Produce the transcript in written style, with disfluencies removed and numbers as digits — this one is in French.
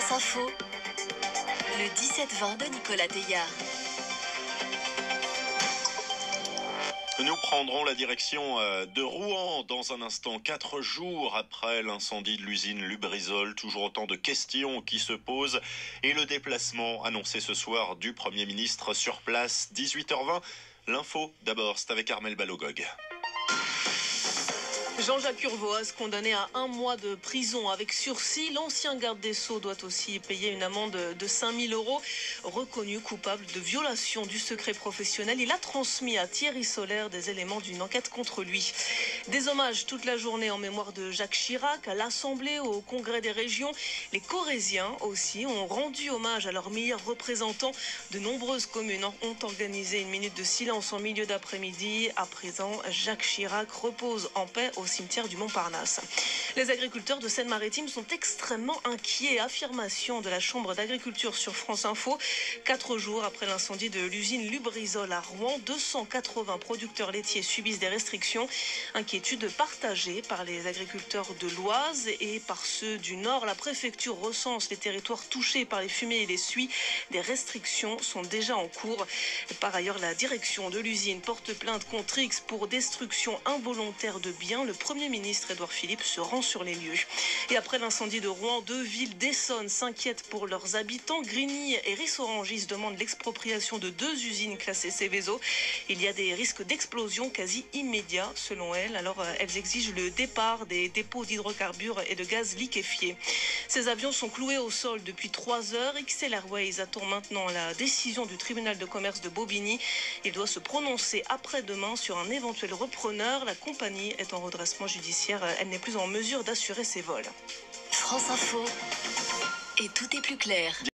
France Info, le 17-20 de Nicolas Teillard. Nous prendrons la direction de Rouen dans un instant, 4 jours après l'incendie de l'usine Lubrizol. Toujours autant de questions qui se posent et le déplacement annoncé ce soir du Premier ministre sur place, 18h20. L'info d'abord, c'est avec Armel Balogog. Jean-Jacques Urvoas, condamné à 1 mois de prison avec sursis. L'ancien garde des Sceaux doit aussi payer une amende de 5 000 €. Reconnu coupable de violation du secret professionnel, il a transmis à Thierry Solaire des éléments d'une enquête contre lui. Des hommages toute la journée en mémoire de Jacques Chirac à l'Assemblée, au Congrès des régions. Les Corréziens aussi ont rendu hommage à leurs meilleurs représentants. De nombreuses communes ont organisé une minute de silence en milieu d'après-midi. À présent, Jacques Chirac repose en paix au cimetière du Montparnasse. Les agriculteurs de Seine-Maritime sont extrêmement inquiets. Affirmation de la Chambre d'agriculture sur France Info. 4 jours après l'incendie de l'usine Lubrizol à Rouen, 280 producteurs laitiers subissent des restrictions. Inquiétude partagée par les agriculteurs de l'Oise et par ceux du Nord. La préfecture recense les territoires touchés par les fumées et les suies. Des restrictions sont déjà en cours. Par ailleurs, la direction de l'usine porte plainte contre X pour destruction involontaire de biens. Le Premier ministre Édouard Philippe se rend sur les lieux. Et après l'incendie de Rouen, 2 villes d'Essonne s'inquiètent pour leurs habitants. Grigny et Ris-Orangis demandent l'expropriation de 2 usines classées Seveso. Il y a des risques d'explosion quasi immédiats selon elles. Alors elles exigent le départ des dépôts d'hydrocarbures et de gaz liquéfié. Ces avions sont cloués au sol depuis 3 heures. XL Airways attend maintenant la décision du tribunal de commerce de Bobigny. Il doit se prononcer après-demain sur un éventuel repreneur. La compagnie est en redressement judiciaire. Elle n'est plus en mesure d'assurer ses vols. France Info, et tout est plus clair.